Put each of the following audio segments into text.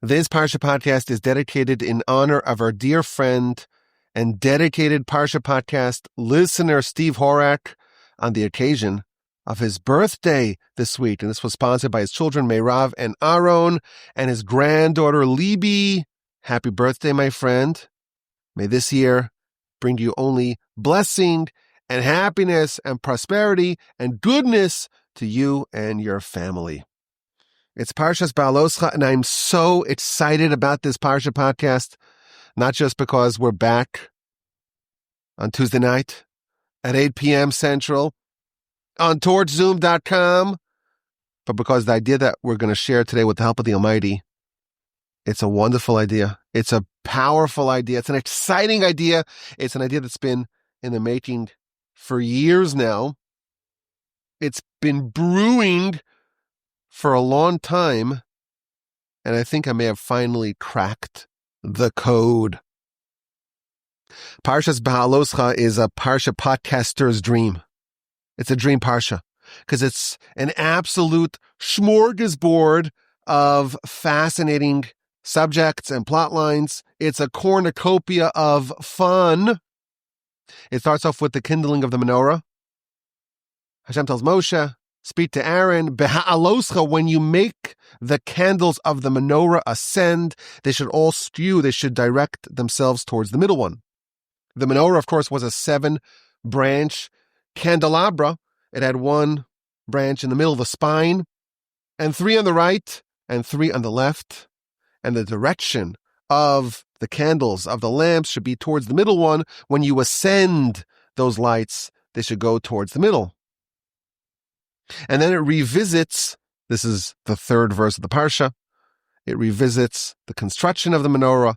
This Parsha podcast is dedicated in honor of our dear friend and dedicated Parsha podcast listener, Steve Horak, on the occasion of his birthday this week. And this was sponsored by his children, Meirav and Aaron, and his granddaughter, Libby. Happy birthday, my friend. May this year bring you only blessing and happiness and prosperity and goodness to you and your family. It's Parsha's Behaaloscha, and I'm so excited about this Parsha podcast, not just because we're back on Tuesday night at 8 p.m. Central on torchzoom.com, but because the idea that we're going to share today with the help of the Almighty, it's a wonderful idea. It's a powerful idea. It's an exciting idea. It's an idea that's been in the making for years now. It's been brewing for a long time, and I think I may have finally cracked the code. Parsha's Behaaloscha is a Parsha podcaster's dream. It's a dream Parsha, because it's an absolute smorgasbord of fascinating subjects and plot lines. It's a cornucopia of fun. It starts off with the kindling of the Menorah. Hashem tells Moshe, speak to Aaron, Behaaloscha, when you make the candles of the Menorah ascend, they should all skew, they should direct themselves towards the middle one. The Menorah, of course, was a 7-branch candelabra. It had one branch in the middle of the spine, and 3 on the right, and 3 on the left. And the direction of the candles, of the lamps, should be towards the middle one. When you ascend those lights, they should go towards the middle. And then it revisits, this is the 3rd verse of the Parsha, it revisits the construction of the Menorah.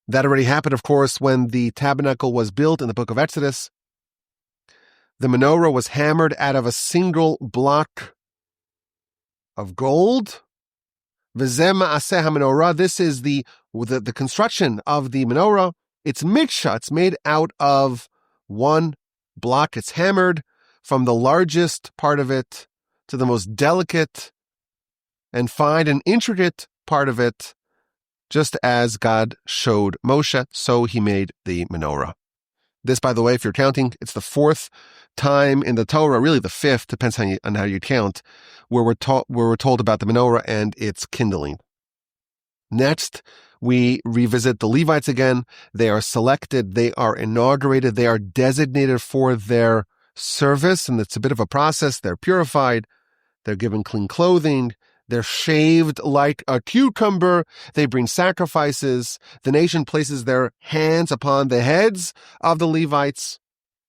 That already happened, of course, when the tabernacle was built in the book of Exodus. The Menorah was hammered out of a single block of gold. V'zeh ma'aseh ha-menorah. This is the construction of the Menorah. It's miksha. It's made out of one block. It's hammered from the largest part of it to the most delicate and fine and intricate part of it, just as God showed Moshe, so he made the Menorah. This, by the way, if you're counting, it's the 4th time in the Torah, really the 5th, depends on how you count, where we're told about the Menorah and its kindling. Next, we revisit the Levites again. They are selected, they are inaugurated, they are designated for their service, and it's a bit of a process. They're purified, they're given clean clothing, they're shaved like a cucumber, they bring sacrifices, the nation places their hands upon the heads of the Levites,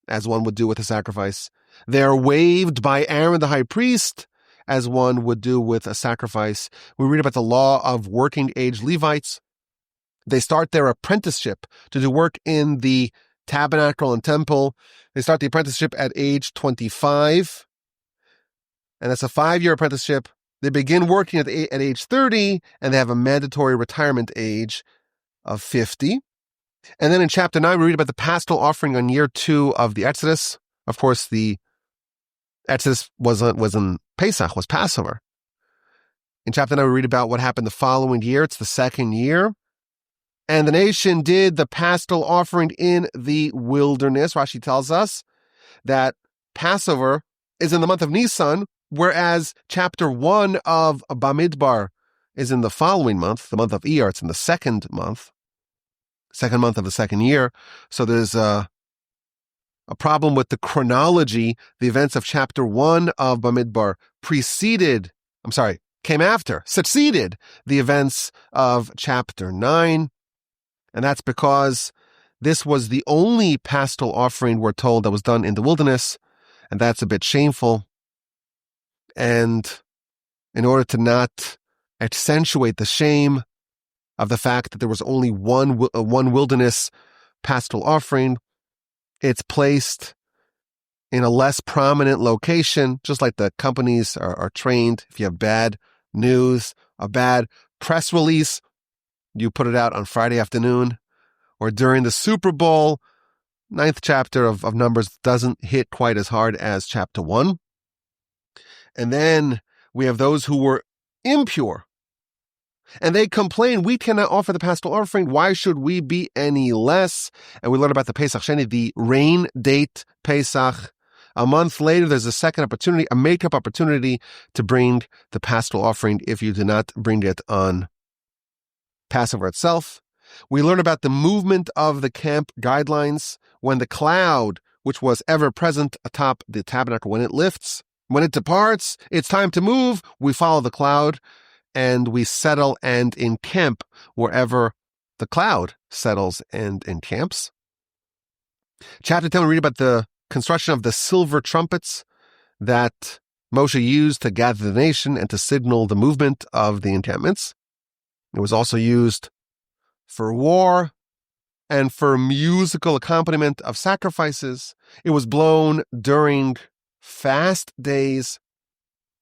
as one would do with a sacrifice. They are waved by Aaron the high priest, as one would do with a sacrifice. We read about the law of working-age Levites. They start their apprenticeship to do work in the tabernacle and temple. They start the apprenticeship at age 25, and that's a 5-year apprenticeship. They begin working at age 30, and they have a mandatory retirement age of 50. And then in chapter 9, we read about the paschal offering on year 2 of the Exodus. Of course, the Exodus was in Pesach, was Passover. In chapter 9, we read about what happened the following year. It's the 2nd year. And the nation did the paschal offering in the wilderness. Rashi tells us that Passover is in the month of Nisan, whereas chapter 1 of Bamidbar is in the following month, the month of Iyar. It's in the 2nd month of the 2nd year. So there's a problem with the chronology. The events of chapter 1 of Bamidbar succeeded the events of chapter 9. And that's because this was the only paschal offering, we're told, that was done in the wilderness. And that's a bit shameful. And in order to not accentuate the shame of the fact that there was only one wilderness paschal offering, it's placed in a less prominent location, just like the companies are trained. If you have bad news, a bad press release, you put it out on Friday afternoon or during the Super Bowl. 9th chapter of Numbers doesn't hit quite as hard as chapter 1. And then we have those who were impure. And they complain, we cannot offer the paschal offering. Why should we be any less? And we learn about the Pesach Sheni, the rain date Pesach. A month later, there's a second opportunity, a makeup opportunity to bring the paschal offering if you do not bring it on Passover itself. We learn about the movement of the camp guidelines when the cloud, which was ever present atop the tabernacle, when it lifts, when it departs, it's time to move. We follow the cloud and we settle and encamp wherever the cloud settles and encamps. Chapter 10, we read about the construction of the silver trumpets that Moshe used to gather the nation and to signal the movement of the encampments. It was also used for war and for musical accompaniment of sacrifices. It was blown during fast days.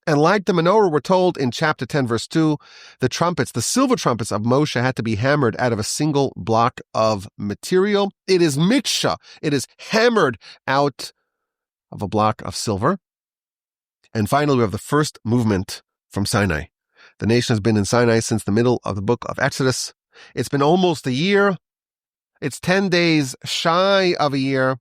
And like the Menorah, we're told in chapter 10, verse 2, the trumpets, the silver trumpets of Moshe had to be hammered out of a single block of material. It is miksha. It is hammered out of a block of silver. And finally, we have the first movement from Sinai. The nation has been in Sinai since the middle of the book of Exodus. It's been almost a year. It's 10 days shy of a year.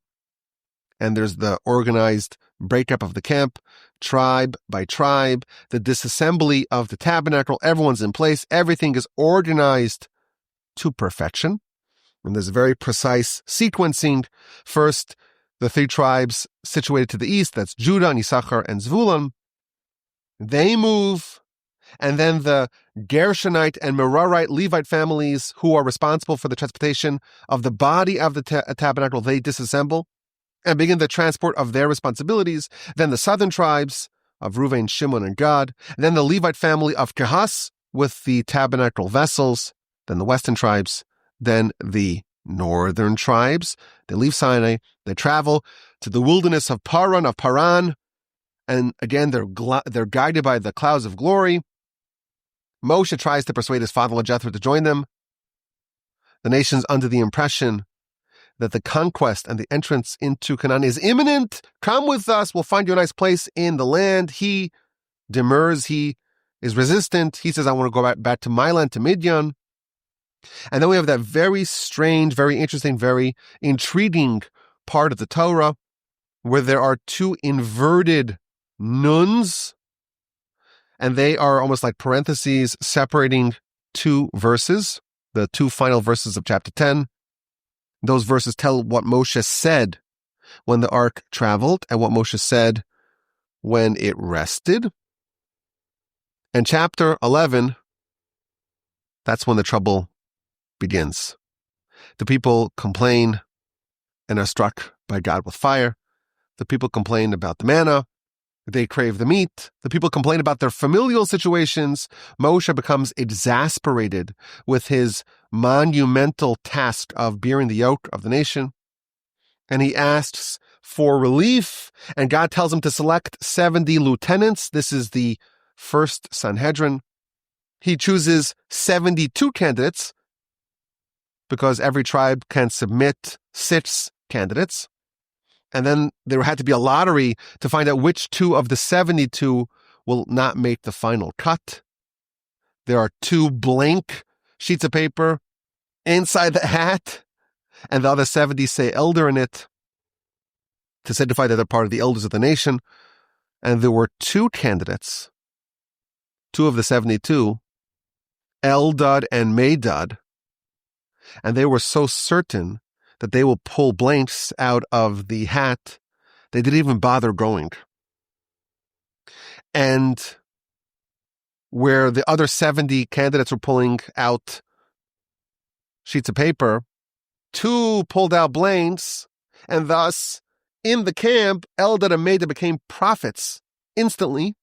And there's the organized breakup of the camp, tribe by tribe, the disassembly of the tabernacle. Everyone's in place. Everything is organized to perfection. And there's very precise sequencing. First, the 3 tribes situated to the east, that's Judah, Issachar, and Zvulun. They move. And then the Gershonite and Merarite Levite families who are responsible for the transportation of the body of the tabernacle, they disassemble and begin the transport of their responsibilities. Then the southern tribes of Reuven, Shimon, and Gad. And then the Levite family of Kehas with the tabernacle vessels. Then the western tribes. Then the northern tribes. They leave Sinai. They travel to the wilderness of Paran. And again, they're guided by the clouds of glory. Moshe tries to persuade his father-in-law Jethro to join them. The nation's under the impression that the conquest and the entrance into Canaan is imminent. Come with us. We'll find you a nice place in the land. He demurs. He is resistant. He says, I want to go back to my land, to Midian. And then we have that very strange, very interesting, very intriguing part of the Torah where there are 2 inverted nuns, and they are almost like parentheses separating 2 verses, the 2 final verses of chapter 10. Those verses tell what Moshe said when the ark traveled and what Moshe said when it rested. And chapter 11, that's when the trouble begins. The people complain and are struck by God with fire. The people complain about the manna. They crave the meat. The people complain about their familial situations. Moshe becomes exasperated with his monumental task of bearing the yoke of the nation. And he asks for relief. And God tells him to select 70 lieutenants. This is the first Sanhedrin. He chooses 72 candidates because every tribe can submit 6 candidates. And then there had to be a lottery to find out which 2 of the 72 will not make the final cut. There are 2 blank sheets of paper inside the hat, and the other 70 say elder in it to signify that they're part of the elders of the nation. And there were 2 candidates, 2 of the 72, Eldad and Medad, and they were so certain that they will pull blanks out of the hat, they didn't even bother going. And where the other 70 candidates were pulling out sheets of paper, 2 pulled out blanks, and thus, in the camp, Eldad and Medad became prophets instantly,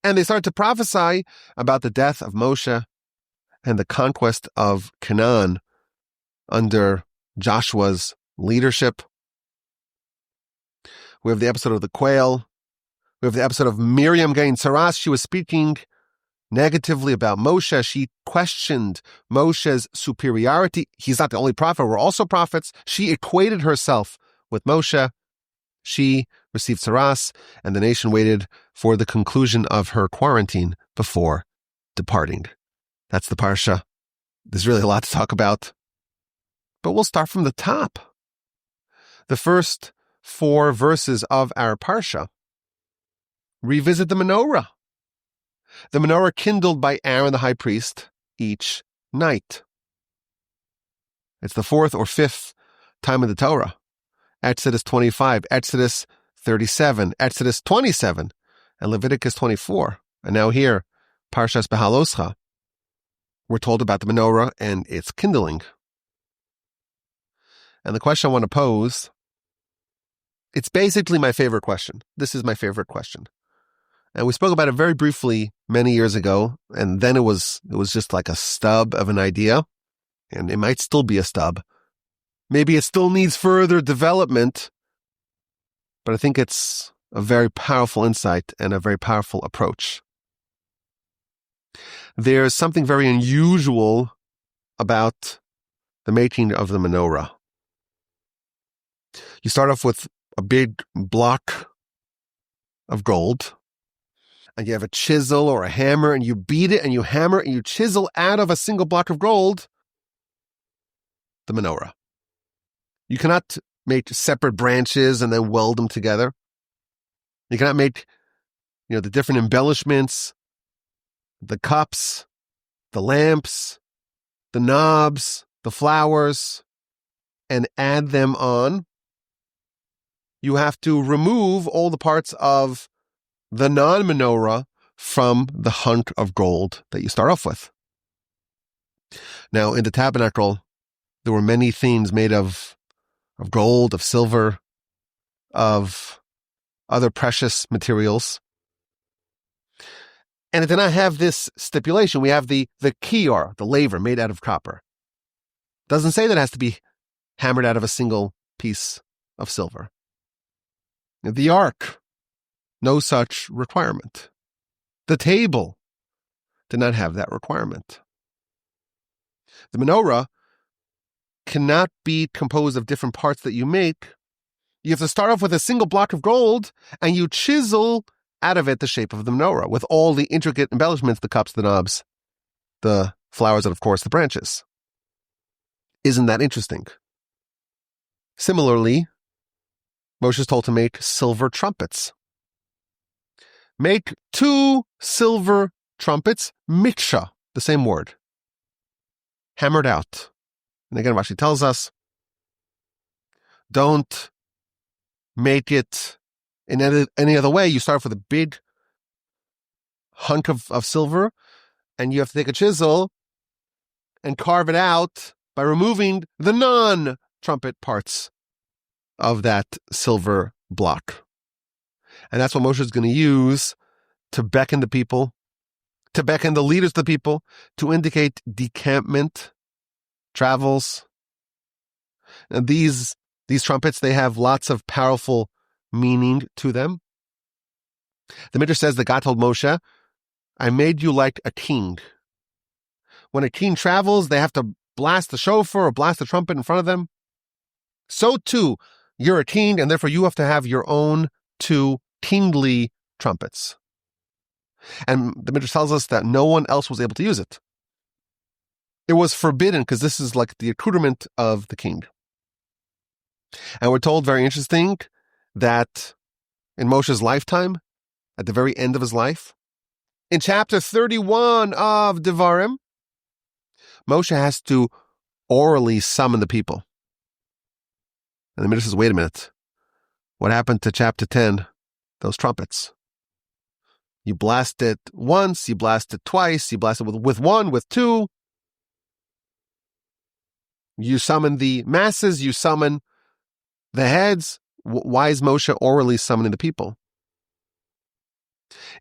and they started to prophesy about the death of Moshe and the conquest of Canaan under Joshua's leadership. We have the episode of the quail. We have the episode of Miriam getting saras. She was speaking negatively about Moshe. She questioned Moshe's superiority. He's not the only prophet. We're also prophets. She equated herself with Moshe. She received saras, and the nation waited for the conclusion of her quarantine before departing. That's the Parsha. There's really a lot to talk about. But we'll start from the top. The first 4 verses of our Parsha revisit the Menorah. The Menorah kindled by Aaron the high priest each night. It's the 4th or 5th time in the Torah. Exodus 25, Exodus 37, Exodus 27, and Leviticus 24. And now here, Parshas Behaaloscha, we're told about the Menorah and its kindling. And the question I want to pose, it's basically my favorite question. This is my favorite question. And we spoke about it very briefly many years ago, and then it was just like a stub of an idea, and it might still be a stub. Maybe it still needs further development, but I think it's a very powerful insight and a very powerful approach. There's something very unusual about the making of the Menorah. You start off with a big block of gold, and you have a chisel or a hammer, and you beat it, and you hammer, and you chisel out of a single block of gold the Menorah. You cannot make separate branches and then weld them together. You cannot make, the different embellishments, the cups, the lamps, the knobs, the flowers, and add them on. You have to remove all the parts of the non-menorah from the hunk of gold that you start off with. Now, in the tabernacle, there were many things made of gold, of silver, of other precious materials. And it did not have this stipulation. We have the kior, the laver, made out of copper. Doesn't say that it has to be hammered out of a single piece of silver. The ark, no such requirement. The table did not have that requirement. The menorah cannot be composed of different parts that you make. You have to start off with a single block of gold, and you chisel out of it the shape of the menorah with all the intricate embellishments, the cups, the knobs, the flowers, and of course the branches. Isn't that interesting? Similarly, Moshe is told to make silver trumpets. Make 2 silver trumpets, miksha, the same word, hammered out. And again, Rashi tells us, don't make it in any other way. You start with a big hunk of silver, and you have to take a chisel and carve it out by removing the non-trumpet parts of that silver block. And that's what Moshe is going to use to beckon the people, to beckon the leaders of the people, to indicate decampment, travels. And these trumpets, they have lots of powerful meaning to them. The Midrash says that God told Moshe, I made you like a king. When a king travels, they have to blast the shofar or blast the trumpet in front of them. So too, you're a king, and therefore you have to have your own 2 kingly trumpets. And the Midrash tells us that no one else was able to use it. It was forbidden because this is like the accoutrement of the king. And we're told, very interesting, that in Moshe's lifetime, at the very end of his life, in chapter 31 of Devarim, Moshe has to orally summon the people. And the Midrash says, wait a minute. What happened to chapter 10? Those trumpets. You blast it once, you blast it twice, you blast it with 1, with 2. You summon the masses, you summon the heads. Why is Moshe orally summoning the people?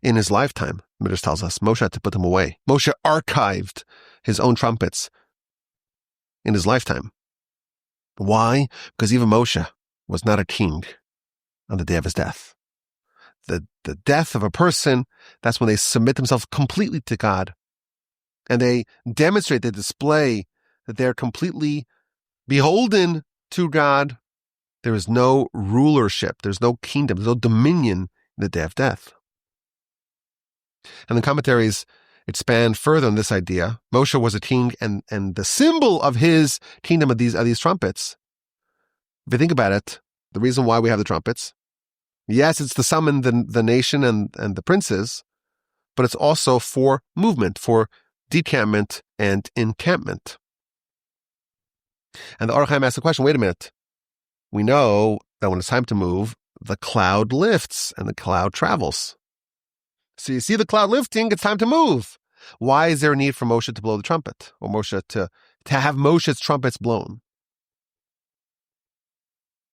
In his lifetime, Midrash tells us, Moshe had to put them away. Moshe archived his own trumpets in his lifetime. Why? Because even Moshe was not a king on the day of his death. The death of a person, that's when they submit themselves completely to God. And they demonstrate, they display that they're completely beholden to God. There is no rulership, there's no kingdom, there's no dominion in the day of death. And the commentaries It spanned further than this idea. Moshe was a king, and the symbol of his kingdom are these trumpets. If you think about it, the reason why we have the trumpets, yes, it's to summon the nation and the princes, but it's also for movement, for decampment and encampment. And the Or HaChaim asks the question, wait a minute. We know that when it's time to move, the cloud lifts and the cloud travels. So you see the cloud lifting, it's time to move. Why is there a need for Moshe to blow the trumpet, or Moshe to have Moshe's trumpets blown?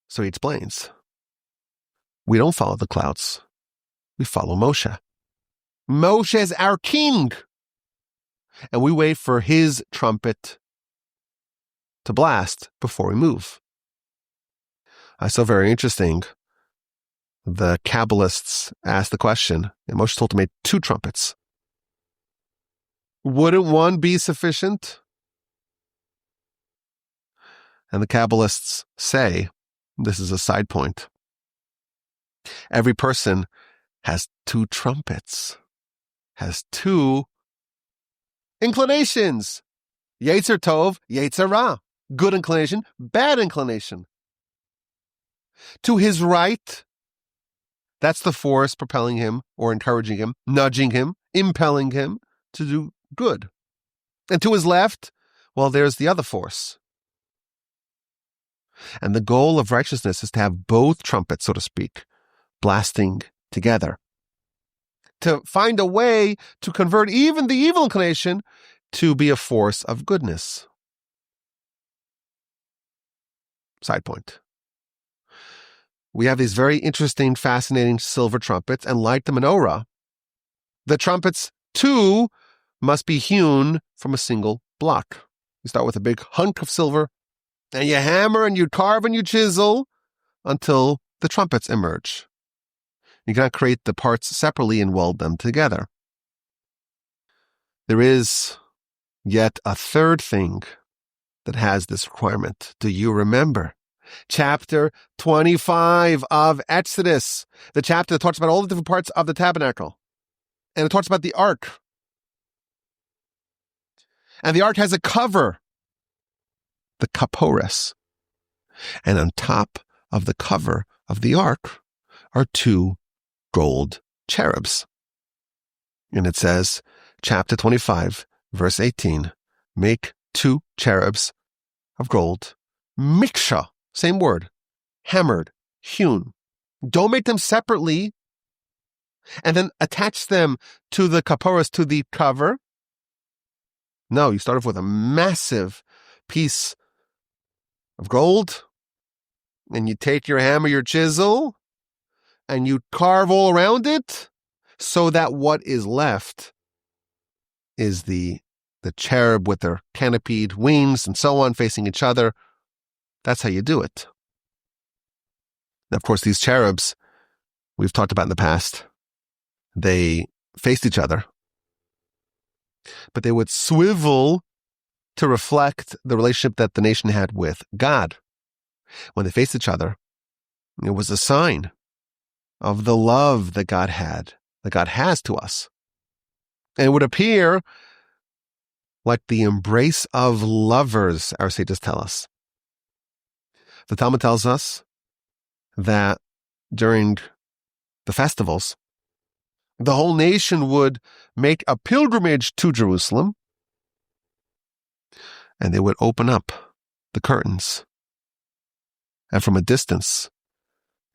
So he explains, we don't follow the clouds. We follow Moshe. Moshe is our king. And we wait for his trumpet to blast before we move. I saw very interesting. The Kabbalists asked the question, and Moshe told to make 2 trumpets. Wouldn't one be sufficient? And the Kabbalists say, this is a side point, every person has 2 trumpets, has 2 inclinations. Yetzer Tov, Yetzer Ra. Good inclination, bad inclination. To his right, that's the force propelling him or encouraging him, nudging him, impelling him to do good. And to his left, well, there's the other force. And the goal of righteousness is to have both trumpets, so to speak, blasting together. To find a way to convert even the evil inclination to be a force of goodness. Side point. We have these very interesting, fascinating silver trumpets, and like the menorah, the trumpets, too, must be hewn from a single block. You start with a big hunk of silver, and you hammer and you carve and you chisel until the trumpets emerge. You cannot create the parts separately and weld them together. There is yet a third thing that has this requirement. Do you remember? Chapter 25 of Exodus, the chapter that talks about all the different parts of the tabernacle. And it talks about the ark. And the ark has a cover, the kapores. And on top of the cover of the ark are 2 gold cherubs. And it says, chapter 25, verse 18, make 2 cherubs of gold, miksha, same word, hammered, hewn. Don't make them separately and then attach them to the kapores, to the cover. No, you start off with a massive piece of gold, and you take your hammer, your chisel, and you carve all around it so that what is left is the cherub with their canopied wings and so on facing each other. That's how you do it. Now, of course, these cherubs, we've talked about in the past, they faced each other, but they would swivel to reflect the relationship that the nation had with God. When they faced each other, it was a sign of the love that God had, that God has to us. And it would appear like the embrace of lovers, our sages tell us. The Talmud tells us that during the festivals, the whole nation would make a pilgrimage to Jerusalem, and they would open up the curtains. And from a distance,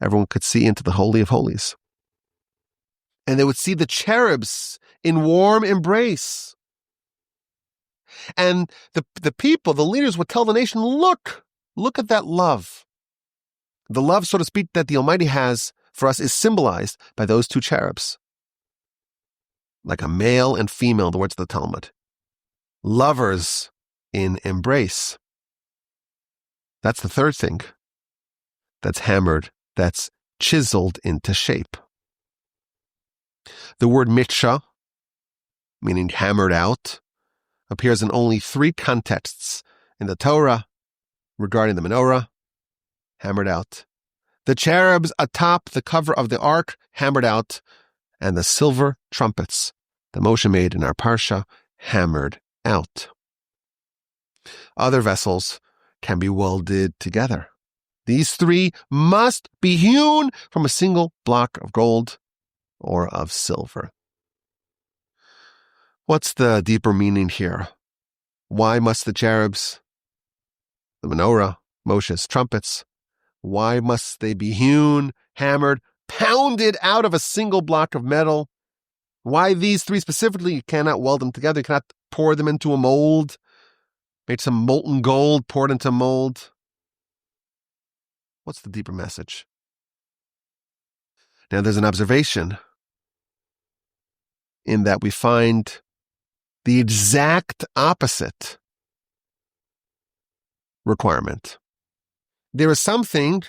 everyone could see into the Holy of Holies. And they would see the cherubs in warm embrace. And the people, the leaders would tell the nation, look at that love. The love, so to speak, that the Almighty has for us is symbolized by those 2 cherubs. Like a male and female, in the words of the Talmud. Lovers in embrace. That's the third thing that's hammered, that's chiseled into shape. The word miksha, meaning hammered out, appears in only 3 contexts in the Torah regarding the menorah, hammered out, the cherubs atop the cover of the ark, hammered out, and the silver trumpets that Moshe made in our Parsha, hammered out. Other vessels can be welded together. These three must be hewn from a single block of gold or of silver. What's the deeper meaning here? Why must the cherubs, the Menorah, Moshe's trumpets, why must they be hewn, hammered, pounded out of a single block of metal? Why these three specifically? You cannot weld them together. You cannot pour them into a mold, make some molten gold, pour it into a mold. What's the deeper message? Now, there's an observation in that we find the exact opposite requirement. There is something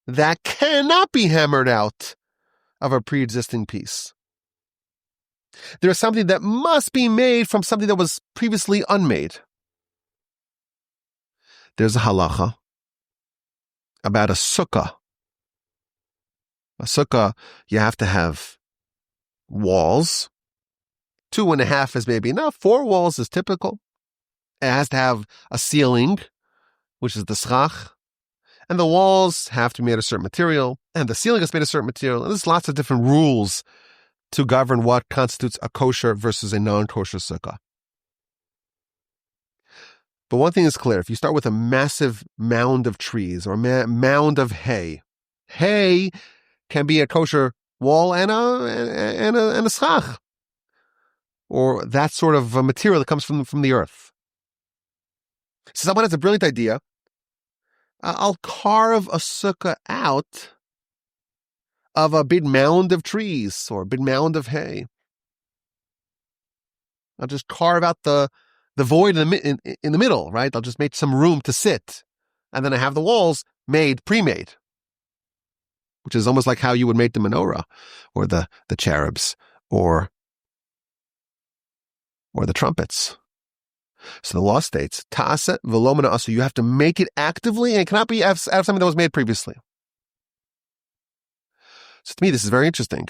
that cannot be hammered out of a pre-existing piece. There is something that must be made from something that was previously unmade. There's a halacha about a sukkah. A sukkah, you have to have walls. 2.5 is maybe enough. 4 walls is typical. It has to have a ceiling, which is the schach. And the walls have to be made of a certain material. And the ceiling is made of a certain material. And there's lots of different rules to govern what constitutes a kosher versus a non-kosher sukkah. But one thing is clear. If you start with a massive mound of trees or a mound of hay can be a kosher wall and a schach, or that sort of a material that comes from the earth. So someone has a brilliant idea. I'll carve a sukkah out of a big mound of trees or a big mound of hay. I'll just carve out the void in the middle, right? I'll just make some room to sit. And then I have the walls pre-made, which is almost like how you would make the menorah or the cherubs or the trumpets. So the law states, ta'aseh v'lo mena'asu, you have to make it actively and it cannot be out of something that was made previously. So to me, this is very interesting,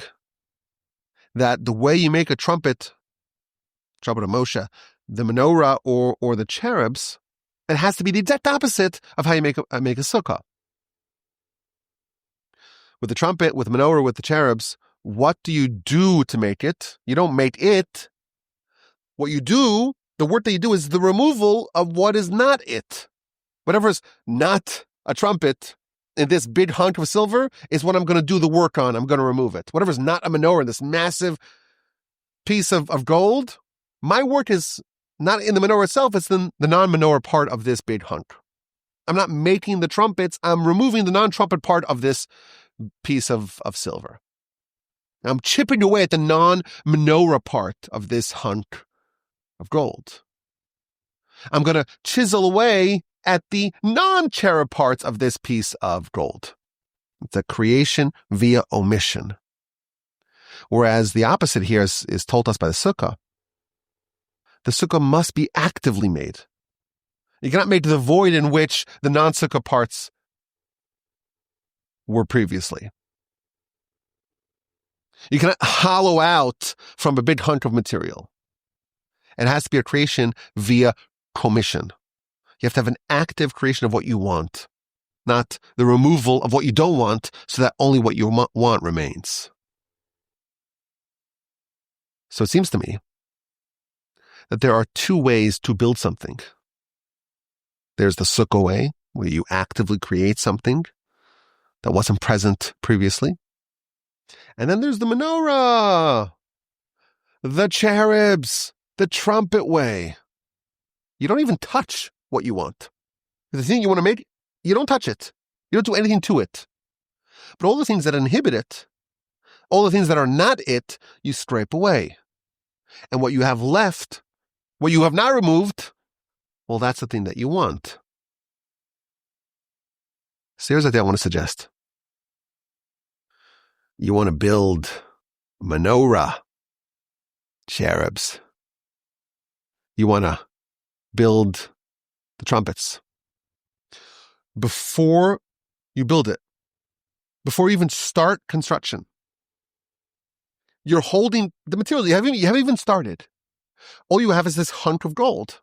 that the way you make a trumpet of Moshe, the menorah or the cherubs, it has to be the exact opposite of how you make a sukkah. With the trumpet, with the menorah, with the cherubs, what do you do to make it? You don't make it. What you do, the work that you do is the removal of what is not it. Whatever is not a trumpet in this big hunk of silver is what I'm going to do the work on. I'm going to remove it. Whatever is not a menorah, this massive piece of gold, my work is not in the menorah itself, it's in the non-menorah part of this big hunk. I'm not making the trumpets, I'm removing the non-trumpet part of this piece of silver. I'm chipping away at the non-menorah part of this hunk of gold. I'm going to chisel away at the non-cherub parts of this piece of gold. It's a creation via omission. Whereas the opposite here is told us by the sukkah. The sukkah must be actively made. You cannot make the void in which the non-sukkah parts were previously. You cannot hollow out from a big hunk of material. It has to be a creation via commission. You have to have an active creation of what you want, not the removal of what you don't want so that only what you want remains. So it seems to me that there are 2 ways to build something. There's the sukkah way, where you actively create something that wasn't present previously. And then there's the menorah, the cherubs, the trumpet way. You don't even touch what you want. The thing you want to make, you don't touch it. You don't do anything to it. But all the things that inhibit it, all the things that are not it, you scrape away. And what you have left, what you have not removed, well, that's the thing that you want. So here's what I want to suggest. You want to build menorah, cherubs. You want to build the trumpets. Before you build it, before you even start construction, You're holding the material. You haven't even started. All you have is this hunk of gold.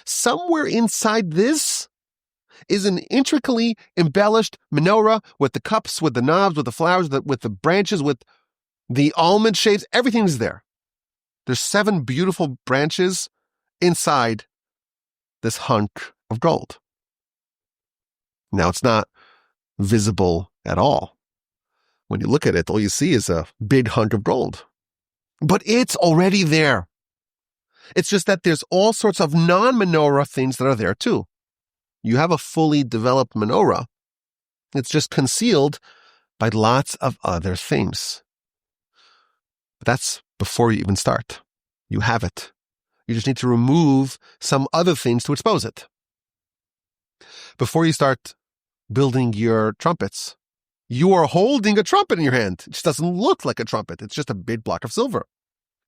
Somewhere inside this is an intricately embellished menorah with the cups, with the knobs, with the flowers, with the branches, with the almond shapes. Everything is there. There's 7 beautiful branches inside this hunk of gold. Now, it's not visible at all. When you look at it, all you see is a big hunk of gold. But it's already there. It's just that there's all sorts of non-menorah things that are there too. You have a fully developed menorah. It's just concealed by lots of other things. But that's before you even start. You have it. You just need to remove some other things to expose it. Before you start building your trumpets, you are holding a trumpet in your hand. It just doesn't look like a trumpet. It's just a big block of silver.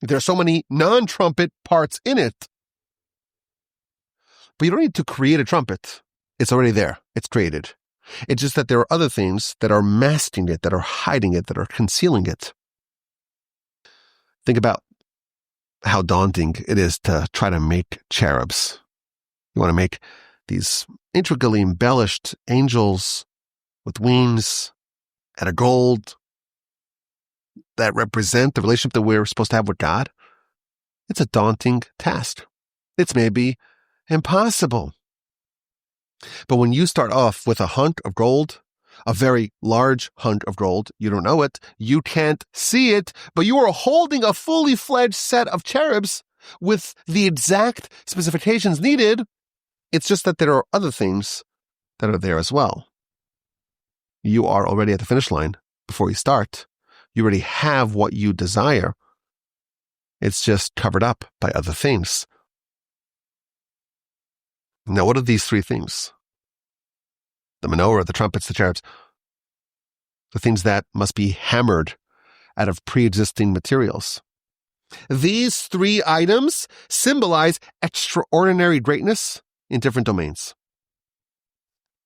There are so many non-trumpet parts in it. But you don't need to create a trumpet. It's already there. It's created. It's just that there are other things that are masking it, that are hiding it, that are concealing it. Think about how daunting it is to try to make cherubs. You want to make these intricately embellished angels with wings and a gold that represent the relationship that we're supposed to have with God. It's a daunting task. It's maybe impossible. But when you start off with a hunk of gold, a very large hunk of gold, you don't know it, you can't see it, but you are holding a fully fledged set of cherubs with the exact specifications needed. It's just that there are other things that are there as well. You are already at the finish line before you start. You already have what you desire. It's just covered up by other things. Now, what are these 3 things? The menorah, the trumpets, the cherubs, the things that must be hammered out of pre-existing materials. These 3 items symbolize extraordinary greatness in different domains.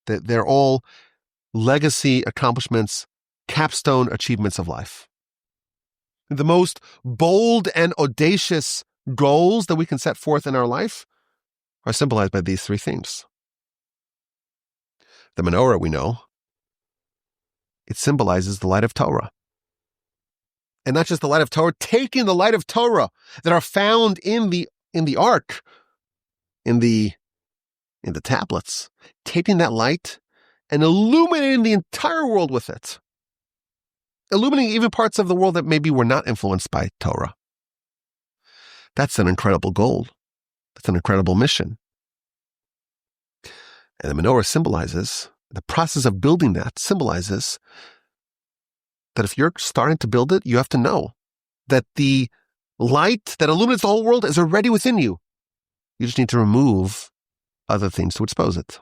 They're all legacy accomplishments, capstone achievements of life. The most bold and audacious goals that we can set forth in our life are symbolized by these 3 things. The menorah, we know, it symbolizes the light of Torah. And not just the light of Torah, taking the light of Torah that are found in the ark, in the tablets, taking that light and illuminating the entire world with it. Illuminating even parts of the world that maybe were not influenced by Torah. That's an incredible goal. That's an incredible mission. And the menorah symbolizes, the process of building that symbolizes that if you're starting to build it, you have to know that the light that illuminates the whole world is already within you. You just need to remove other things to expose it.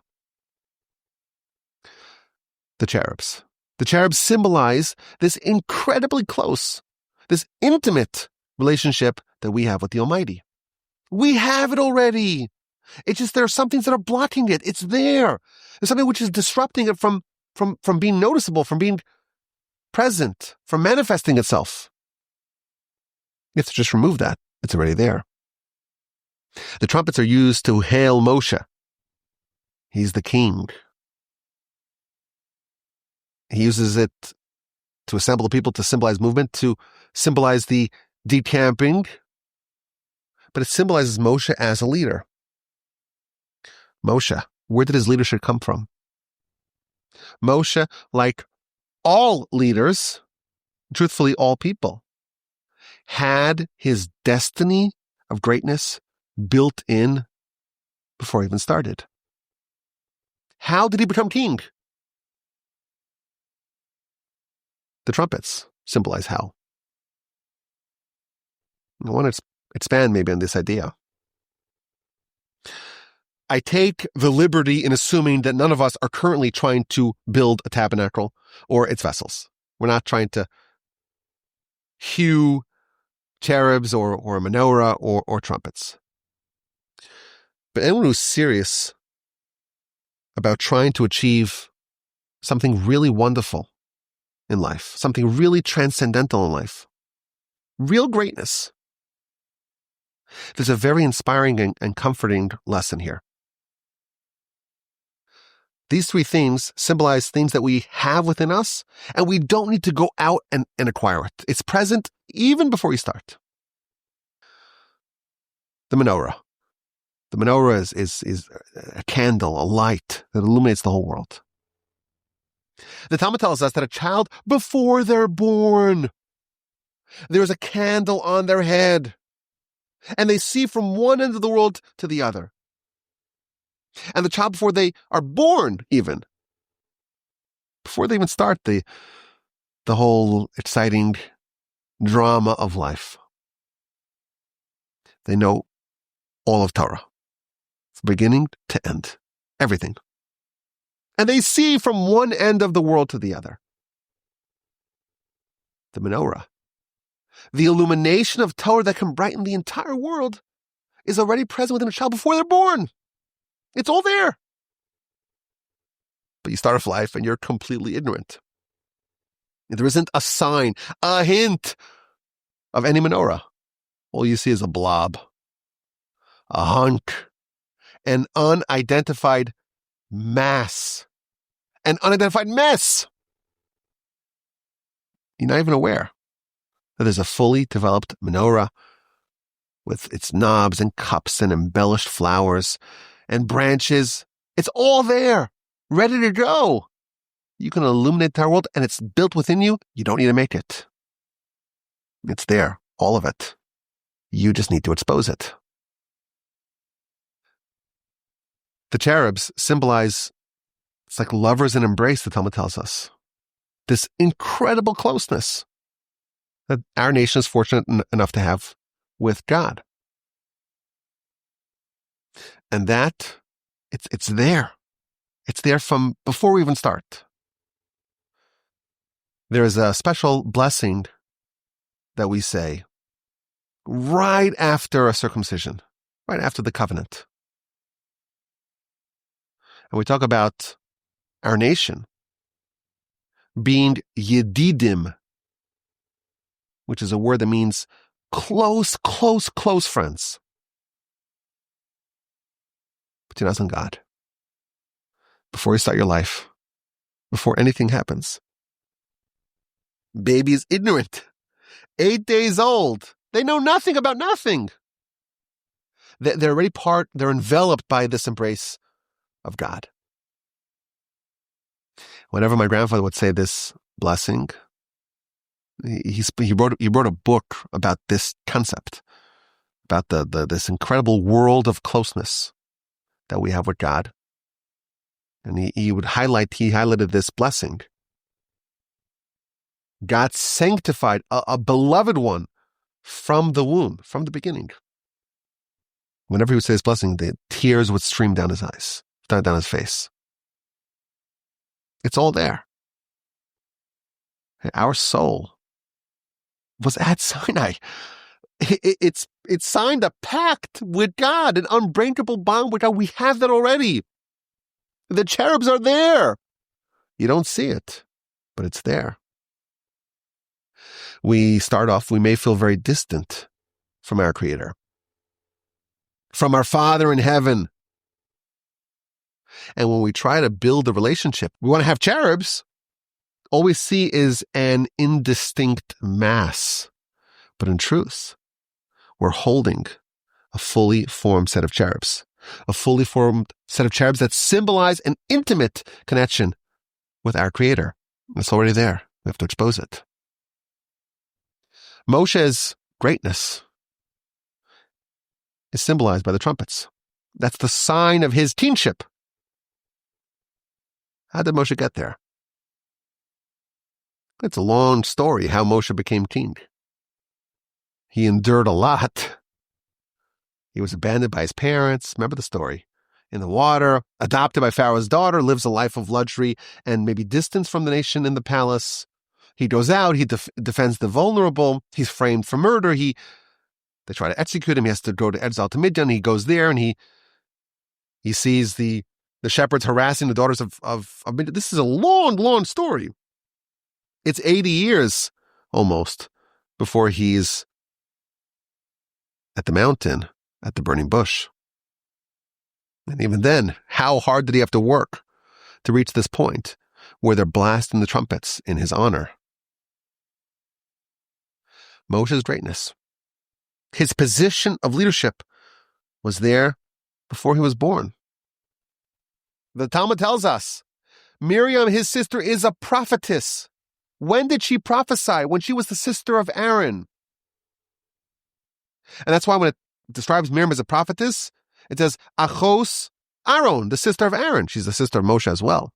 The cherubs. The cherubs symbolize this incredibly close, this intimate relationship that we have with the Almighty. We have it already. It's just there are some things that are blocking it. It's there. There's something which is disrupting it from being noticeable, from being present, from manifesting itself. You have to just remove that. It's already there. The trumpets are used to hail Moshe. He's the king. He uses it to assemble the people, to symbolize movement, to symbolize the decamping. But it symbolizes Moshe as a leader. Moshe, where did his leadership come from? Moshe, like all leaders, truthfully all people, had his destiny of greatness built in before he even started. How did he become king? The trumpets symbolize how. I want to expand maybe on this idea. I take the liberty in assuming that none of us are currently trying to build a tabernacle or its vessels. We're not trying to hew cherubs or a menorah or trumpets. But anyone who's serious about trying to achieve something really wonderful in life, something really transcendental in life, real greatness. There's a very inspiring and comforting lesson here. These three themes symbolize things that we have within us, and we don't need to go out and acquire it. It's present even before we start. The menorah. The menorah is a candle, a light that illuminates the whole world. The Talmud tells us that a child, before they're born, there's a candle on their head, and they see from one end of the world to the other. And the child, before they are born even, before they even start the whole exciting drama of life, they know all of Torah, from beginning to end, everything. And they see from one end of the world to the other. The menorah, the illumination of Torah that can brighten the entire world, is already present within a child before they're born. It's all there. But you start off life and you're completely ignorant. There isn't a sign, a hint of any menorah. All you see is a blob, a hunk, an unidentified mass, an unidentified mess. You're not even aware that there's a fully developed menorah with its knobs and cups and embellished flowers and branches. It's all there, ready to go. You can illuminate our world, and it's built within you. You don't need to make it. It's there, all of it. You just need to expose it. The cherubs symbolize, it's like lovers in embrace, the Talmud tells us. This incredible closeness that our nation is fortunate enough to have with God. And that, it's there. It's there from before we even start. There is a special blessing that we say right after a circumcision, right after the covenant. And we talk about our nation being yedidim, which is a word that means close, close, close friends between us and God. Before you start your life, before anything happens. Baby is ignorant, 8 days old. They know nothing about nothing. They're already they're enveloped by this embrace of God. Whenever my grandfather would say this blessing, he wrote a book about this concept, about this incredible world of closeness that we have with God. And he highlighted this blessing. God sanctified a beloved one from the womb, from the beginning. Whenever he would say his blessing, the tears would stream down his eyes, down his face. It's all there. Our soul was at Sinai. It's signed a pact with God, an unbreakable bond with God. We have that already. The cherubs are there. You don't see it, but it's there. We start off, we may feel very distant from our Creator, from our Father in heaven. And when we try to build a relationship, we want to have cherubs. All we see is an indistinct mass. But in truth, we're holding a fully formed set of cherubs, a fully formed set of cherubs that symbolize an intimate connection with our Creator. It's already there. We have to expose it. Moshe's greatness is symbolized by the trumpets. That's the sign of his kingship. How did Moshe get there? It's a long story how Moshe became king. He endured a lot. He was abandoned by his parents. Remember the story. In the water, adopted by Pharaoh's daughter, lives a life of luxury and maybe distance from the nation in the palace. He goes out, he defends the vulnerable. He's framed for murder. They try to execute him. He has to go to exile to Midian. He goes there and he sees the shepherds harassing the daughters of Midian. This is a long, long story. It's 80 years almost before he's at the mountain, at the burning bush. And even then, how hard did he have to work to reach this point where they're blasting the trumpets in his honor? Moshe's greatness, his position of leadership, was there before he was born. The Talmud tells us, Miriam, his sister, is a prophetess. When did she prophesy? When she was the sister of Aaron. And that's why when it describes Miriam as a prophetess, it says, Achos Aaron, the sister of Aaron. She's the sister of Moshe as well.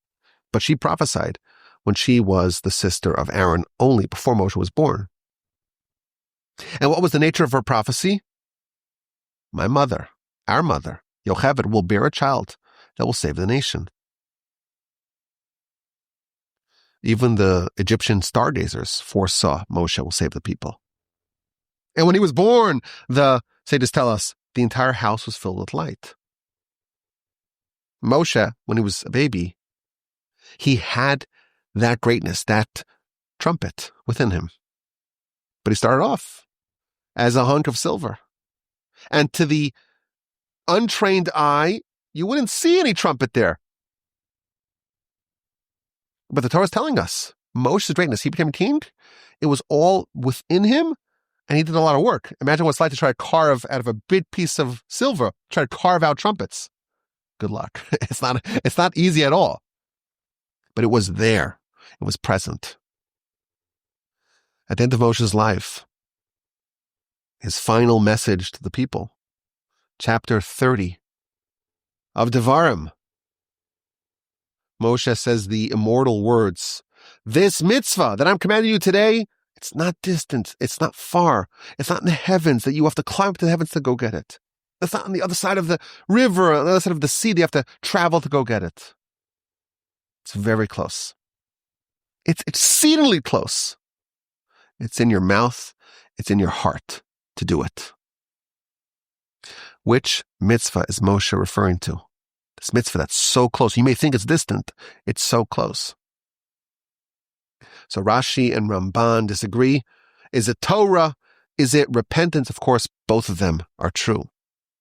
But she prophesied when she was the sister of Aaron only before Moshe was born. And what was the nature of her prophecy? My mother, our mother, Yocheved, will bear a child that will save the nation. Even the Egyptian stargazers foresaw Moshe will save the people. And when he was born, the sages tell us, the entire house was filled with light. Moshe, when he was a baby, he had that greatness, that trumpet within him. But he started off as a hunk of silver. And to the untrained eye, you wouldn't see any trumpet there. But the Torah is telling us, Moshe's greatness, he became king, it was all within him, and he did a lot of work. Imagine what it's like to try to carve out of a big piece of silver, try to carve out trumpets. Good luck. It's not easy at all. But it was there. It was present. At the end of Moshe's life, his final message to the people, chapter 30 of Devarim, Moshe says the immortal words, this mitzvah that I'm commanding you today, it's not distant, it's not far, it's not in the heavens that you have to climb up to the heavens to go get it. It's not on the other side of the river, on the other side of the sea that you have to travel to go get it. It's very close. It's exceedingly close. It's in your mouth, it's in your heart to do it. Which mitzvah is Moshe referring to? This mitzvah that's so close. You may think it's distant. It's so close. So Rashi and Ramban disagree. Is it Torah? Is it repentance? Of course, both of them are true.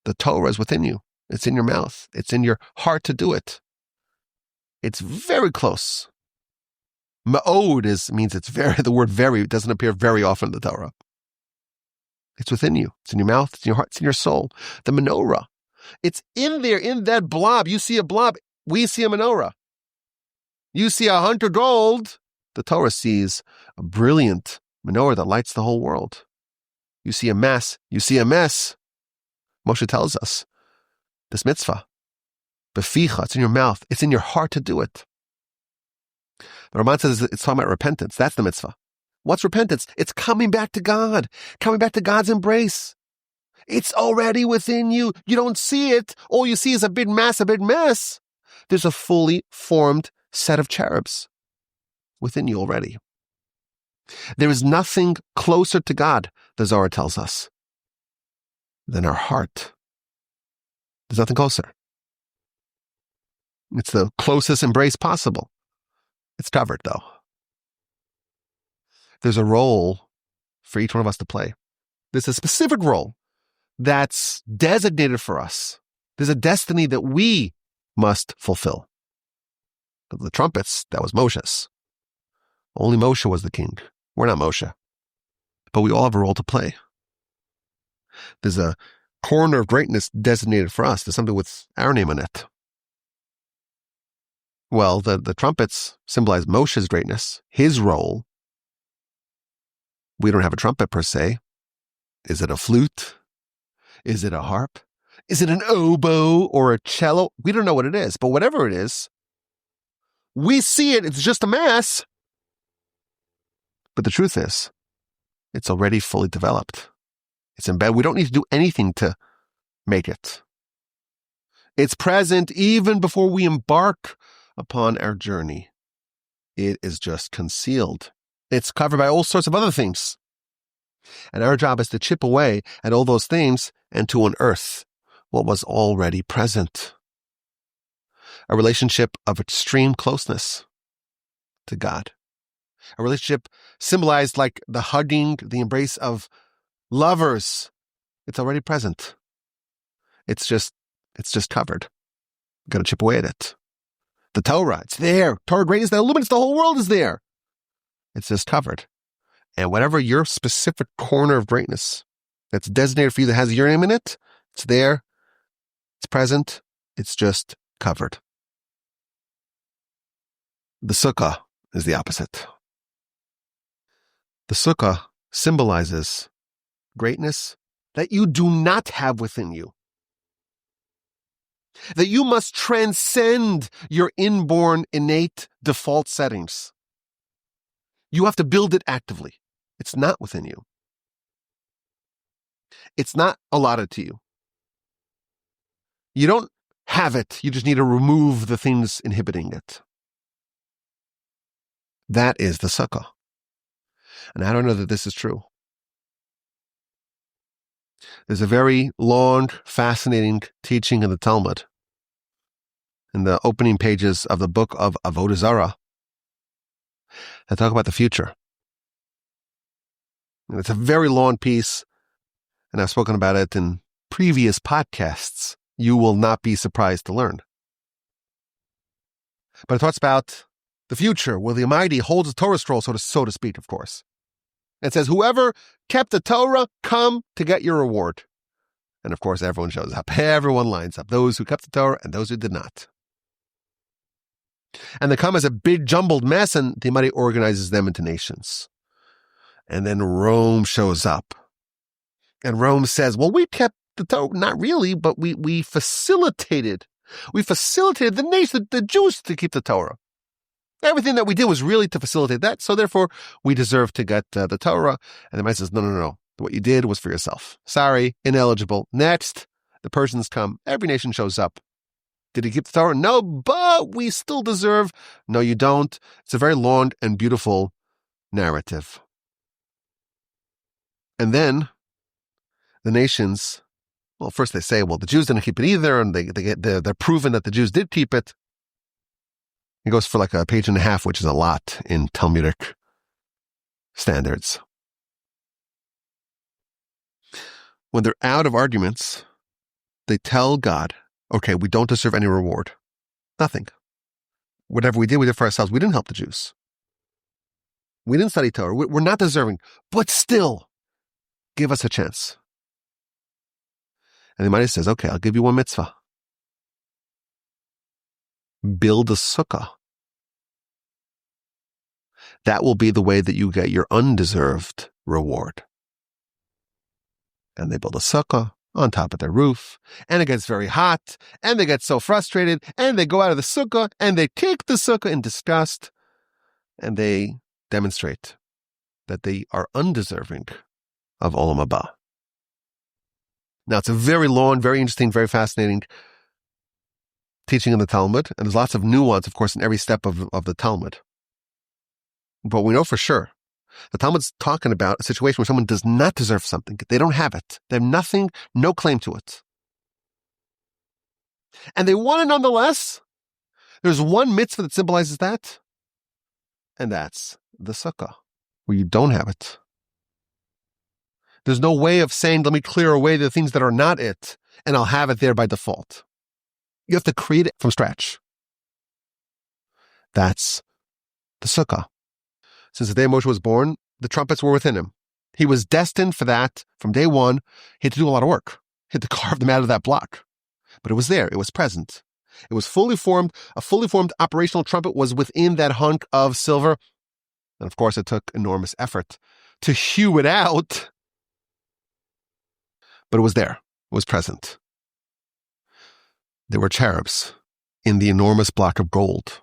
The Torah is within you. It's in your mouth. It's in your heart to do it. It's very close. Ma'od means it's very, the word very doesn't appear very often in the Torah. It's within you. It's in your mouth. It's in your heart. It's in your soul. The menorah. It's in there, in that blob. You see a blob. We see a menorah. You see 100 gold. The Torah sees a brilliant menorah that lights the whole world. You see a mess. You see a mess. Moshe tells us, this mitzvah, beficha, it's in your mouth. It's in your heart to do it. The Ramban says it's talking about repentance. That's the mitzvah. What's repentance? It's coming back to God, coming back to God's embrace. It's already within you. You don't see it. All you see is a big mass, a big mess. There's a fully formed set of cherubs within you already. There is nothing closer to God, the Zohar tells us, than our heart. There's nothing closer. It's the closest embrace possible. It's covered, though. There's a role for each one of us to play. There's a specific role that's designated for us. There's a destiny that we must fulfill. The trumpets, that was Moshe's. Only Moshe was the king. We're not Moshe. But we all have a role to play. There's a corner of greatness designated for us. There's something with our name on it. Well, the trumpets symbolize Moshe's greatness, his role. We don't have a trumpet per se. Is it a flute? Is it a harp? Is it an oboe or a cello? We don't know what it is, but whatever it is, we see it. It's just a mass. But the truth is, it's already fully developed. It's embedded. We don't need to do anything to make it. It's present even before we embark upon our journey. It is just concealed. It's covered by all sorts of other things. And our job is to chip away at all those things and to unearth what was already present. A relationship of extreme closeness to God. A relationship symbolized like the hugging, the embrace of lovers It's already present. It's just covered. You've got to chip away at it. The Torah, it's there. Torah greatness that illuminates the whole world is there. It's just covered. And whatever your specific corner of greatness that's designated for you that has your name in it, it's there. It's present. It's just covered. The sukkah is the opposite. The sukkah symbolizes greatness that you do not have within you. That you must transcend your inborn, innate, default settings. You have to build it actively. It's not within you. It's not allotted to you. You don't have it. You just need to remove the things inhibiting it. That is the sukkah. And I don't know that this is true. There's a very long, fascinating teaching in the Talmud, in the opening pages of the book of Avodah Zarah, that talk about the future. And it's a very long piece, and I've spoken about it in previous podcasts. You will not be surprised to learn. But it talks about the future, where the Almighty holds the Torah scroll, so to speak, of course. It says, whoever kept the Torah, come to get your reward. And of course, everyone shows up. Everyone lines up. Those who kept the Torah and those who did not. And they come as a big jumbled mess, and the Almighty organizes them into nations. And then Rome shows up. And Rome says, well, we kept the Torah. Not really, but we facilitated. We facilitated the nation, the Jews, to keep the Torah. Everything that we did was really to facilitate that, so therefore we deserve to get the Torah. And the man says, no. What you did was for yourself. Sorry, ineligible. Next, the Persians come. Every nation shows up. Did he keep the Torah? No, but we still deserve. No, you don't. It's a very long and beautiful narrative. And then the nations, well, first they say, well, the Jews didn't keep it either, and they're proven that the Jews did keep it. It goes for like a page and a half, which is a lot in Talmudic standards. When they're out of arguments, they tell God, okay, we don't deserve any reward. Nothing. Whatever we did for ourselves. We didn't help the Jews. We didn't study Torah. We're not deserving. But still, give us a chance. And the Almighty says, okay, I'll give you one mitzvah. Build a sukkah. That will be the way that you get your undeserved reward. And they build a sukkah on top of their roof, and it gets very hot, and they get so frustrated, and they go out of the sukkah, and they kick the sukkah in disgust, and they demonstrate that they are undeserving of Olam Haba. Now, it's a very long, very interesting, very fascinating teaching in the Talmud, and there's lots of nuance, of course, in every step of the Talmud. But we know for sure the Talmud's talking about a situation where someone does not deserve something. They don't have it. They have nothing, no claim to it. And they want it nonetheless. There's one mitzvah that symbolizes that, and that's the sukkah, where you don't have it. There's no way of saying, let me clear away the things that are not it, and I'll have it there by default. You have to create it from scratch. That's the sukkah. Since the day Moshe was born, the trumpets were within him. He was destined for that from day one. He had to do a lot of work. He had to carve them out of that block. But it was there. It was present. It was fully formed. A fully formed operational trumpet was within that hunk of silver. And of course, it took enormous effort to hew it out. But it was there. It was present. There were cherubs in the enormous block of gold.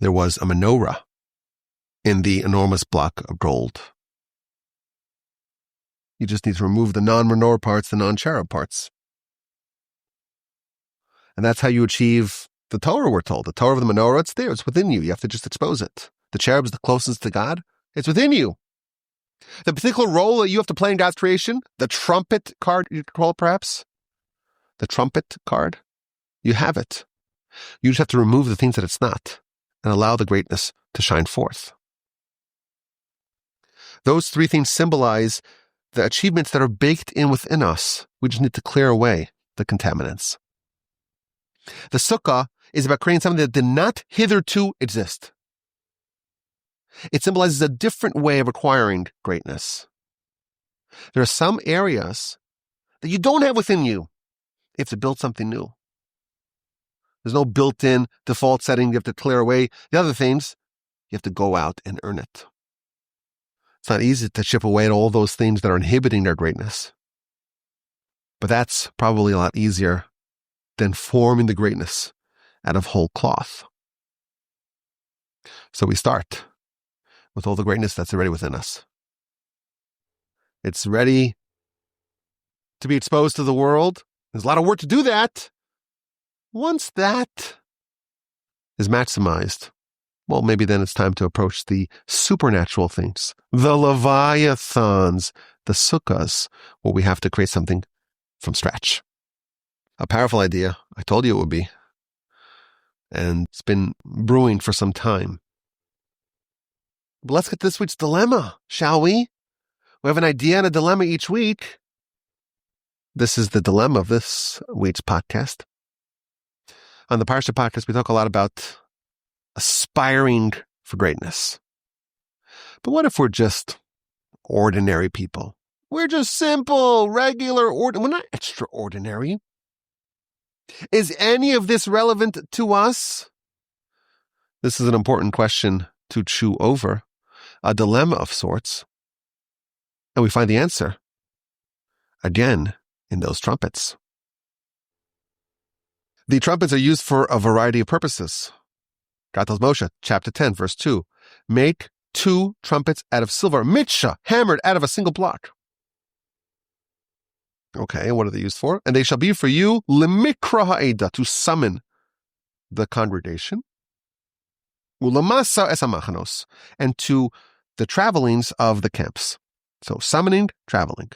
There was a menorah in the enormous block of gold. You just need to remove the non-menorah parts, the non-cherub parts. And that's how you achieve the Torah, we're told. The Torah of the menorah, it's there. It's within you. You have to just expose it. The cherubs, the closest to God, it's within you. The particular role that you have to play in God's creation, the trumpet card, you could call it perhaps, the trumpet card, you have it. You just have to remove the things that it's not and allow the greatness to shine forth. Those three things symbolize the achievements that are baked in within us. We just need to clear away the contaminants. The sukkah is about creating something that did not hitherto exist. It symbolizes a different way of acquiring greatness. There are some areas that you don't have within you. You have to build something new. There's no built-in default setting. You have to clear away the other things. You have to go out and earn it. It's not easy to chip away at all those things that are inhibiting their greatness. But that's probably a lot easier than forming the greatness out of whole cloth. So we start with all the greatness that's already within us. It's ready to be exposed to the world. There's a lot of work to do that. Once that is maximized, well, maybe then it's time to approach the supernatural things, the leviathans, the sukkahs, where we have to create something from scratch. A powerful idea. I told you it would be. And it's been brewing for some time. But let's get this week's dilemma, shall we? We have an idea and a dilemma each week. This is the dilemma of this week's podcast. On the Parsha podcast, we talk a lot about aspiring for greatness. But what if we're just ordinary people? We're just simple, regular, we're not extraordinary. Is any of this relevant to us? This is an important question to chew over, a dilemma of sorts. And we find the answer, again, in those trumpets. The trumpets are used for a variety of purposes. God tells Moshe, chapter 10, verse 2, make 2 trumpets out of silver, mitsha, hammered out of a single block. Okay, and what are they used for? And they shall be for you, lemikra ha'eda, to summon the congregation, ulamasa es hamachanos, and to the travelings of the camps. So summoning, traveling.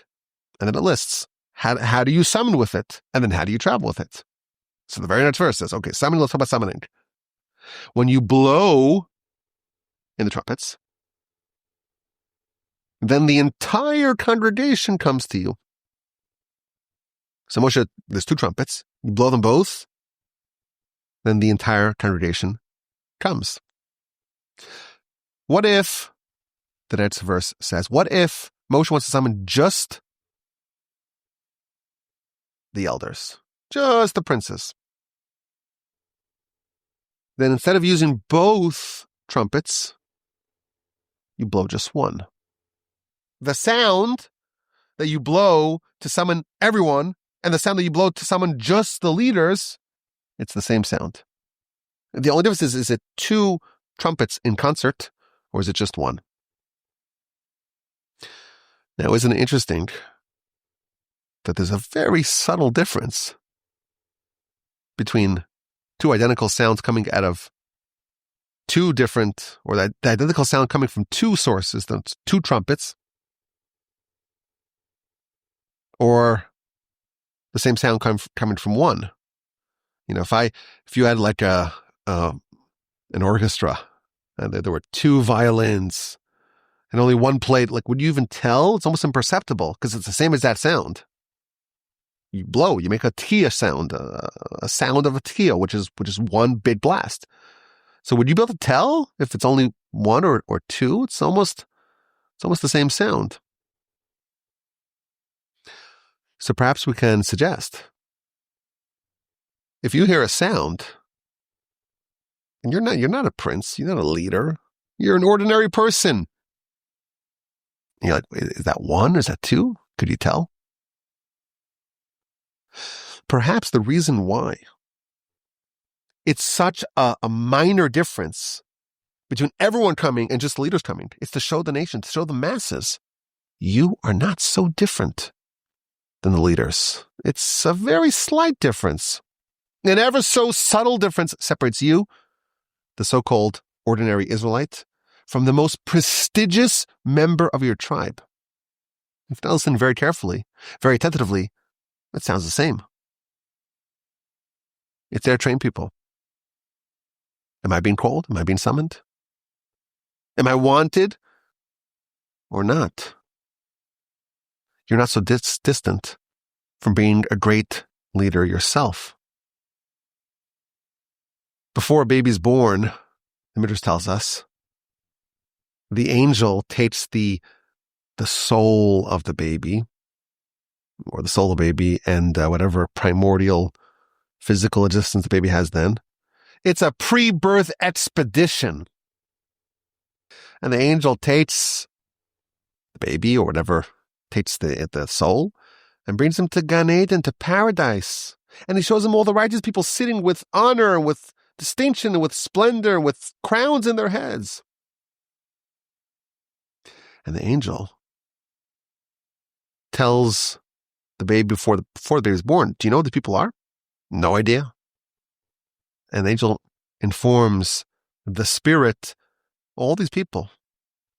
And then it lists, how do you summon with it? And then how do you travel with it? So the very next verse says, okay, summoning, let's talk about summoning. When you blow in the trumpets, then the entire congregation comes to you. So Moshe, there's 2 trumpets. You blow them both, then the entire congregation comes. What if, the next verse says, what if Moshe wants to summon just the elders, just the princes? Then instead of using both trumpets, you blow just one. The sound that you blow to summon everyone and the sound that you blow to summon just the leaders, it's the same sound. The only difference is it 2 trumpets in concert or is it just one? Now, isn't it interesting that there's a very subtle difference between 2 identical sounds coming out of 2 different, or the identical sound coming from 2 sources, 2 trumpets, or the same sound coming from one? You know, if you had like an orchestra and there were 2 violins and only one played, like, would you even tell? It's almost imperceptible because it's the same as that sound. You blow, you make a tia sound, a sound of a tia, which is one big blast. So would you be able to tell if it's only 1 or 2? It's almost the same sound. So perhaps we can suggest, if you hear a sound, and you're not a prince, you're not a leader, you're an ordinary person. And you're like, is that 1? Is that 2? Could you tell? Perhaps the reason why it's such a minor difference between everyone coming and just the leaders coming, it's to show the nation, to show the masses, you are not so different than the leaders. It's a very slight difference. An ever so subtle difference separates you, the so-called ordinary Israelite, from the most prestigious member of your tribe. If you listen very carefully, very attentively, it sounds the same. It's their trained people. Am I being called? Am I being summoned? Am I wanted or not? you're not so distant from being a great leader yourself. Before a baby's born, the Midrash tells us, the angel takes the soul of the baby, or the soul of the baby, and whatever primordial physical existence the baby has then. It's a pre-birth expedition. And the angel takes the baby, or whatever, takes the soul, and brings him to Gan Eden, to paradise. And he shows him all the righteous people sitting with honor, and with distinction, and with splendor, and with crowns in their heads. And the angel tells the baby before the baby is born, do you know who the people are? No idea. And the angel informs the spirit, all these people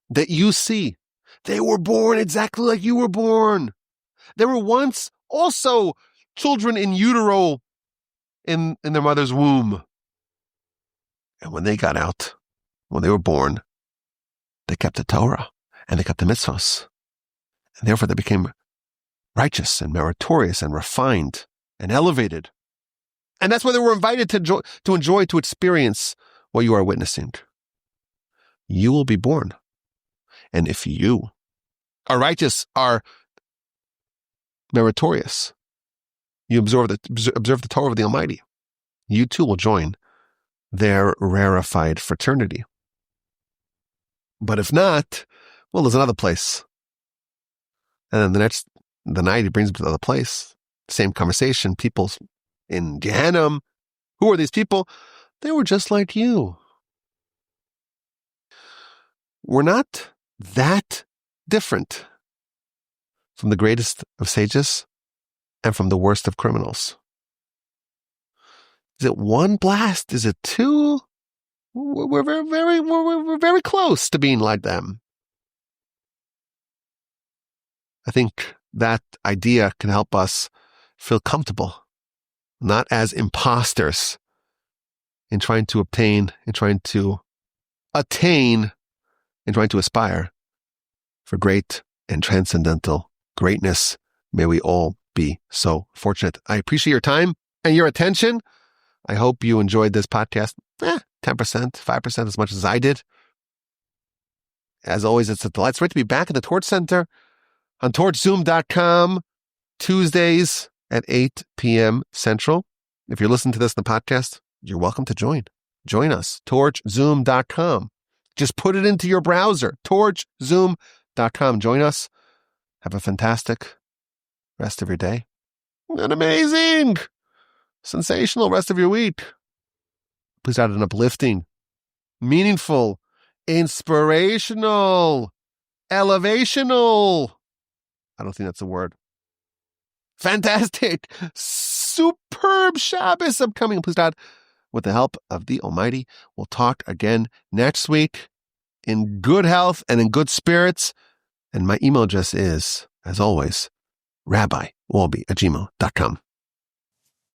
that you see, they were born exactly like you were born. There were once also children in utero in their mother's womb. And when they got out, when they were born, they kept the Torah and they kept the mitzvahs. And therefore they became righteous and meritorious and refined and elevated. And that's why they were invited to experience what you are witnessing. You will be born. And if you are righteous, are meritorious, you observe the Torah of the Almighty, you too will join their rarefied fraternity. But if not, well, there's another place. And then the night he brings them to the other place. Same conversation. People in Gehenna. Who are these people? They were just like you. We're not that different from the greatest of sages and from the worst of criminals. Is it one blast? Is it two? We're very close to being like them. I think that idea can help us feel comfortable, not as imposters in trying to obtain, in trying to attain, in trying to aspire for great and transcendental greatness. May we all be so fortunate. I appreciate your time and your attention. I hope you enjoyed this podcast. 10%, 5%, as much as I did. As always, it's a delight. It's great to be back at the Torch Center on torchzoom.com, Tuesdays at 8 p.m. Central. If you're listening to this in the podcast, you're welcome to join. Join us, torchzoom.com. Just put it into your browser, torchzoom.com. Join us. Have a fantastic rest of your day. An amazing, sensational rest of your week. Please add an uplifting, meaningful, inspirational, elevational. I don't think that's a word. Fantastic, superb Shabbos upcoming. Please, God, with the help of the Almighty, we'll talk again next week in good health and in good spirits. And my email address is, as always, rabbiwolbe@gmail.com.